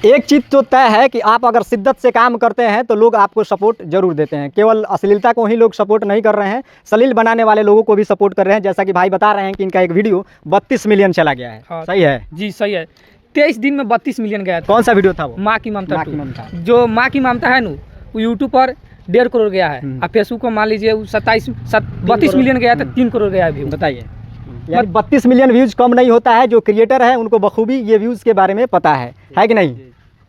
एक चीज़ तो तय है कि आप अगर शिद्दत से काम करते हैं तो लोग आपको सपोर्ट जरूर देते हैं। केवल अश्लीलता को ही लोग सपोर्ट नहीं कर रहे हैं, सलील बनाने वाले लोगों को भी सपोर्ट कर रहे हैं। जैसा कि भाई बता रहे हैं कि इनका एक वीडियो 32 मिलियन चला गया है। हाँ, सही है जी सही है। 23 दिन में 32 मिलियन गया था। कौन सा वीडियो था वो? माँ की ममता माँ 2। की ममता। जो माँ की ममता है ना, वो यूट्यूब पर 1.5 करोड़ गया है और फेसबुक को मान लीजिए 32 मिलियन गया था, 3 करोड़ गया है। बताइए, यानी 32 मिलियन व्यूज़ कम नहीं होता है। जो क्रिएटर है उनको बखूबी ये व्यूज़ के बारे में पता है कि नहीं?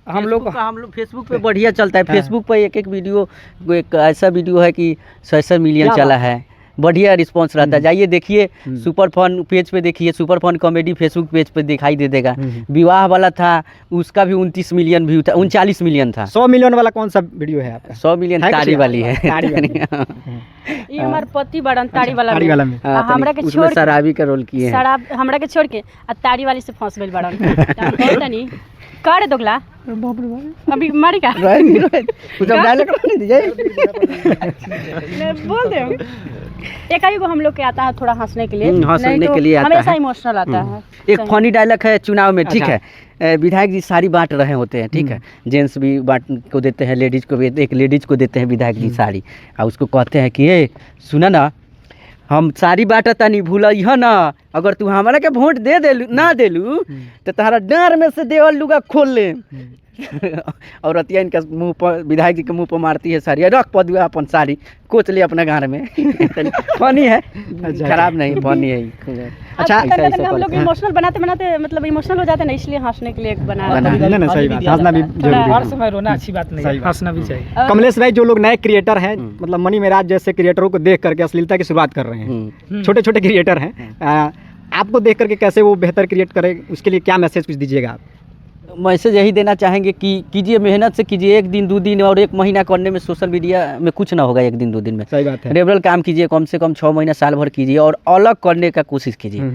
हम लोग फेसबुक पे बढ़िया चलता है। फेसबुक पे एक वीडियो, एक ऐसा वीडियो है कि 600 मिलियन चला है। बढ़िया रिस्पांस रहता है। जाइए देखिए, सुपर फन पेज पे देखिए, super fun comedy Facebook page पे दिखाई दे देगा। विवाह वाला था, उसका भी 29 मिलियन व्यू था, 39 मिलियन था। 100 मिलियन वाला कौन सा वीडियो है आपका? 100 मिलियन ताड़ी वाली है। ये हमारे पति बड़न ताड़ी वाला में हमरा के छोड़ शराबी का रोल किए हैं। शराब हमरा के छोड़ के ताड़ी वाली से फंस गइल बड़न। तनी कर दोगला अभी मारी का कुछ डायलॉग नहीं दीजिए, बोल दे। एक को हम लोग के आता है थोड़ा हंसने के लिए, हंसने के लिए आता है, हमेशा इमोशनल आता है। एक फनी डायलॉग है चुनाव में, ठीक है। विधायक जी साड़ी बांट रहे होते हैं, ठीक है। जेंट्स भी बांट को देते हैं, लेडीज को भी, एक लेडीज को देते हैं विधायक जी साड़ी, और उसको कहते हैं कि ए सुना ना, हम साड़ी बांटता नहीं भूल ना, अगर तू हमारा के वोट दे देलू ना देलू तो तारा डार में से देवल लुगा खोल ले। और अतिया इनका मुंह पर, विधायक जी के मुंह पर मारती है साड़ी, रख पदुआ अपन साड़ी कोच ले अपने घर में। फनी है, खराब नहीं, फनी है। अच्छा, हम लोग इमोशनल बनाते मतलब इमोशनल हो जाते हैं ना, इसलिए हंसने के लिए बना। सही बात, हंसना भी जरूरी है। हर समय रोना अच्छी बात नहीं है, हंसना भी चाहिए। कमलेश भाई, जो लोग नए क्रिएटर हैं, मतलब मनी मेराज जैसे क्रिएटरों को देख करके अश्लीलता की शुरुआत कर रहे हैं, छोटे छोटे क्रिएटर हैं, आपको देख करके कैसे वो बेहतर क्रिएट करे, उसके लिए क्या मैसेज कुछ दीजिएगा आप? मैसेज यही देना चाहेंगे कि कीजिए, मेहनत से कीजिए। 1 दिन 2 दिन और 1 महीना करने में सोशल मीडिया में कुछ ना होगा। 1 दिन 2 दिन में सही बात है। रेगुलर काम कीजिए, कम से कम 6 महीना साल भर कीजिए और अलग करने का कोशिश कीजिए,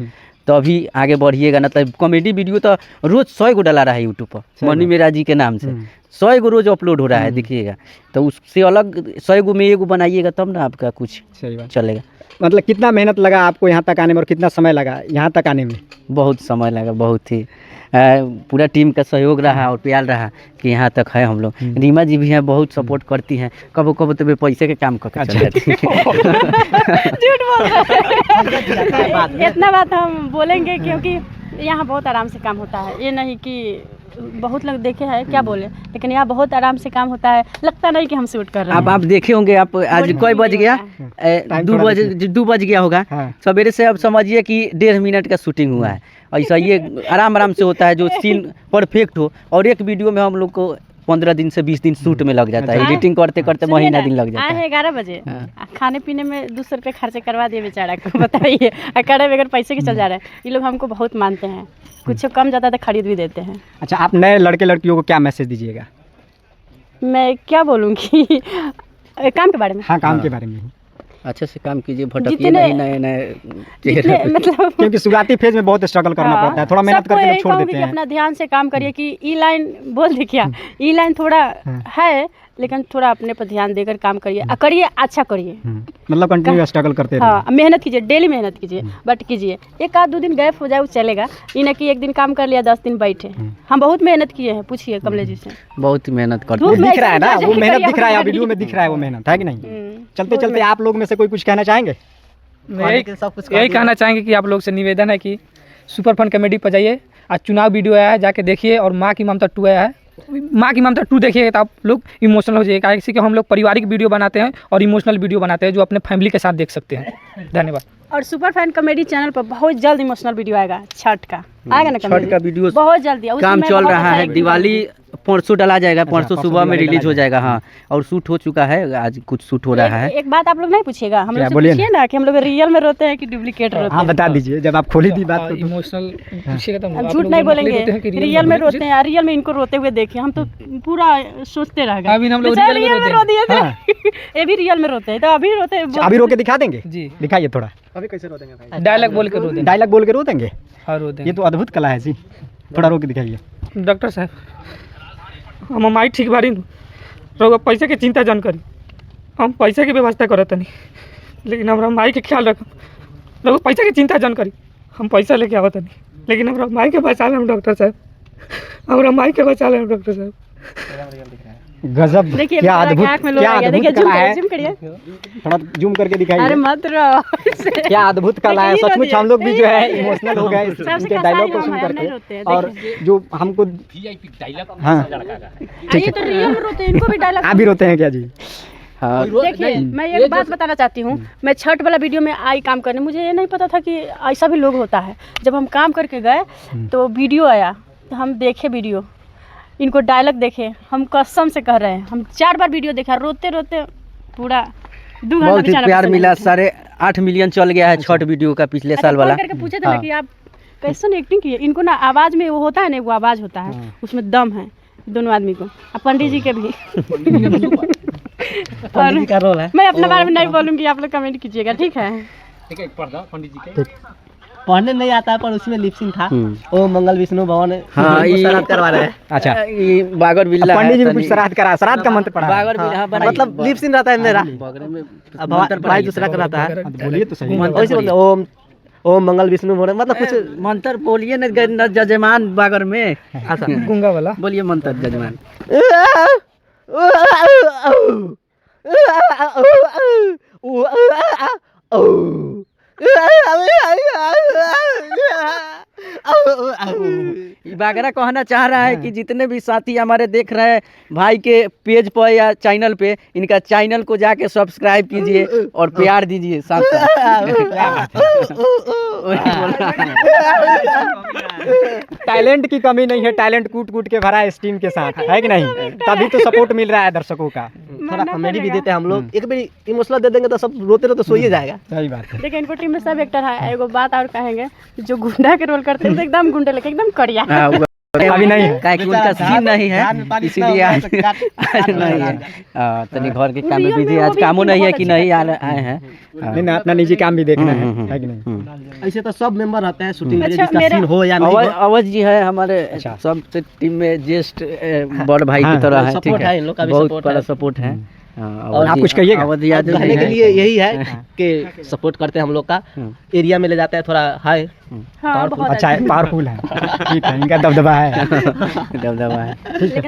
तो अभी आगे बढ़िएगा। ना तो कॉमेडी वीडियो तो रोज 100 को डला रहा है यूट्यूब पर, मनी मेरा जी के नाम से 100 को रोज अपलोड हो रहा है, देखिएगा। तो उससे अलग 100 को में 1 बनाइएगा, तब ना आपका कुछ चलेगा। मतलब कितना मेहनत लगा आपको यहाँ तक आने में और कितना समय लगा यहाँ तक आने में? बहुत समय लगा, बहुत ही पूरा टीम का सहयोग रहा और प्यार रहा कि यहाँ तक है हम लोग। रीमा जी भी हैं, बहुत सपोर्ट करती हैं। कबो कबो तो वे पैसे के काम करके चल जाती हैं। झूठ बोल रहे हैं। इतना बात हम बोलेंगे क्योंकि यहाँ बहुत आराम से काम होता है। ये नहीं कि बहुत लोग देखे हैं क्या बोले, लेकिन यहाँ बहुत आराम से काम होता है। लगता नहीं कि हम शूट कर रहे हैं। अब आप देखे होंगे, आप आज कोई बज गया, 2 बज गया होगा सवेरे से। अब समझिए कि 1.5 मिनट का शूटिंग हुआ है। ऐसा ये आराम से होता है, जो सीन परफेक्ट हो। और एक वीडियो में हम लोग को 15 दिन से 20 दिन शूट में लग जाता है, एडिटिंग करते करते महीना दिन लग जाता है। 11 बजे खाने पीने में 200 रुपये खर्चे करवा दिए बेचारा को, बताइए। अकेले बगैर पैसे के चल जा रहे हैं। ये लोग हमको बहुत मानते हैं, कुछ कम ज़्यादा तो खरीद भी देते हैं। अच्छा, आप नए लड़के लड़कियों को क्या मैसेज दीजिएगा? मैं क्या बोलूँगी काम के बारे में? हाँ, काम के बारे में अच्छे से काम कीजिए, भटकिए नहीं नए मतलब क्योंकि शुरुआती फेज में बहुत स्ट्रगल करना पड़ता है, थोड़ा मेहनत करके लोग छोड़ देते हैं। अपना ध्यान से काम करिए कि ई लाइन बोल देखिए, ई लाइन थोड़ा है, लेकिन थोड़ा अपने पर ध्यान देकर काम करिए, करिए, अच्छा करिए। मतलब कंटिन्यू स्ट्रगल करते रहिए। हाँ, मेहनत कीजिए, डेली मेहनत कीजिए, बट कीजिए। 1-2 दिन गैप हो जाए वो चलेगा, ये ना कि 1 दिन काम कर लिया 10 दिन बैठे। हम बहुत मेहनत किए हैं, पूछिए कमलेश जी से। बहुत मेहनत करते हैं, दिख रहा है ना, वो मेहनत दिख रहा है, वीडियो में दिख रहा है वो मेहनत, है कि नहीं? चलते चलते आप लोग में से कोई कुछ कहना चाहेंगे? यही कहना चाहेंगे कि आप लोग से निवेदन है कि सुपर फन कॉमेडी पर जाइए। आज चुनाव वीडियो आया है, जाके देखिए। और माँ की ममता 2 आया है, माँ की ममता 2 देखिएगा तो आप लोग इमोशनल हो जाइएगा। इसी के हम लोग पारिवारिक वीडियो बनाते हैं और इमोशनल वीडियो बनाते हैं, जो अपने फैमिली के साथ देख सकते हैं। धन्यवाद। और सुपर फैन कॉमेडी चैनल पर बहुत जल्द इमोशनल वीडियो आएगा, छठ का आएगा ना, छठ का वीडियो बहुत जल्दी काम चल रहा है। दिवाली परसों डाला जाएगा, परसों सुबह में रिलीज हो जाएगा। हाँ, और शूट हो चुका है, आज कुछ शूट हो रहा है। एक बात आप लोग नहीं पूछिएगा, हम लोग से पूछिए ना कि हम लोग रियल में रोते हैं कि डुप्लीकेट रोते हैं। हाँ, बता दीजिए, जब आप खोली थी बात। इमोशनल पूछिएगा तो झूठ नहीं बोलेंगे, रियल में रोते हैं। रियल में इनको रोते हुए देखिए, हम तो पूरा सोचते रह गए। अभी हम लोग रियल में रो दिए थे, ये भी रियल में रोते हैं, तो अभी रोते हैं। अभी रो के दिखा देंगे जी, दिखाइए थोड़ा। अभी कैसे रो देंगे भाई? डायलॉग बोल के रो देंगे। डायलॉग बोल के रो देंगे? हाँ, रो देंगे। ये तो अद्भुत कला है जी, थोड़ा रो के दिखाइए। डॉक्टर साहब, हम माई ठीक बारी रहुआ पैसे के चिंता जान करी, हम पैसे की व्यवस्था करत नहीं, लेकिन हमारा माई के ख्याल रखम। रहुआ पैसे की चिंता जान करी, हम पैसा लेके आवत नहीं, लेकिन हमारा माई के बचा लें डॉक्टर साहब। हमारा माइक के बचा ले डॉक्टर साहब। गजब, देखिए क्या मेरा अद्भुत, आँख में लोग क्या आ गया। अद्भुत देखिए कला है। जूम करिए थोड़ा जूम करके अरे दिखाइए, मत रहो क्या अद्भुत कला है। देखिए, सचमुच नहीं हम लोग भी जो है रोते। इमोशनल हो गए सबसे इनके कसाई डायलॉग को हम सुन हैं, नहीं रोते करके। हैं, और जो हमको हाँ ये तो रियल में रोते हैं, इनको भी डायलॉग आप भी रोते हैं क्या जी? हाँ देखिए मैं एक बात बताना चाहती हूँ। मैं छठ वाला वीडियो में आई काम करने, मुझे ये नहीं पता था कि ऐसा भी लोग होता है। जब हम काम करके गए तो वीडियो आया, तो हम देखे वीडियो, इनको डायलॉग देखे, हम कसम से कह रहे हैं हम 4 बार वीडियो देखा, रोते रोते पूरा 2 घंटा बहुत ही बिछाना प्यार पसंद मिला। नहीं। 8.5 मिलियन चल गया है छठ वीडियो का पिछले अच्छा, साल वाला। कॉल करके पूछे थे ना हाँ। कि आप कैसे एक्टिंग किए। इनको ना आवाज़ में वो होता है ना, वो आवाज़ होता है, उसमें दम है दोनों आदमी को। अब पंडित जी के भी पंडित जी का रोल है। मैं अपने बारे में नहीं बोलूँगी, आप लोग कमेंट कीजिएगा, ठीक है। पढ़ने नहीं आता है पर उसमें लिपसिंग था। हम्म। ओ मंगल विष्णु भवन हाँ, ये शराब करवा रहे हैं। अच्छा, ये बागर बिल्ला पंडित जी है, भी कुछ श्राद्ध करा, श्राद्ध का मंत्र पढ़ा है। बागर बिल्ला मतलब लिपसिंग रहता है मेरा। बगरे में अब भाई दूसरा कराता है। बोलिए तो सही। वैसे बोलते हैं, ओम ओम मंगल विष्णु भवन, मतलब कुछ मंत्र बोलिए न जजमान बागर में। ऐसा। गुंगा वाला बोलिए मंत्र जजमान। ये बागरा कहना चाह रहा है कि जितने भी साथी हमारे देख रहे हैं भाई के पेज पर या चैनल पे, इनका चैनल को जाके सब्सक्राइब कीजिए और प्यार दीजिए साथ साथ। वही बोल रहा है। टैलेंट की कमी नहीं है, टैलेंट कूट कूट के भरा है इस टीम के साथ, है कि नहीं? तभी तो सपोर्ट मिल रहा है दर्शकों का। थोड़ा कॉमेडी भी देते हैं हम लोग। एक बार इमोशनल दे देंगे तो सब रोते रोते सो ही जाएगा। सही बात है। देखिए इनको टीम में सब एक्टर है। एगो बात और कहेंगे, जो गुंडा के रोल करते हैं तो एकदम गुंडे लेके एकदम कड़िया। हाँ, अभी नहीं है। काहे कि उनका सीन नहीं है, इसीलिए आज आज नहीं है। तनी घर के काम में बिजी, आज कामों नहीं है कि नहीं आए हैं। नहीं ना, अपना निजी काम भी देखना है कि नहीं? ऐसे तो सब मेंबर रहते हैं शूटिंग में, अच्छा, जिसका मेरा- सीन हो या नहीं हो। अवध जी है हमारे अच्छा। सब टीम में ज्येष्ठ बड़ भाई हाँ, की तरह है। सपोर्ट ठीक है, इन लोग का भी बहुत सपोर्ट बड़ा है। सपोर्ट है। और आप कुछ कहिएगा? अवध यादव कहने जी के हैं। लिए यही है कि सपोर्ट करते हैं हम लोग का। एरिया में ले जाता है थोड़ा हाई। हाँ बहुत अच्छा है, पावरफुल है, ठीक है, इनका दबदबा है। दबदबा है। लेकिन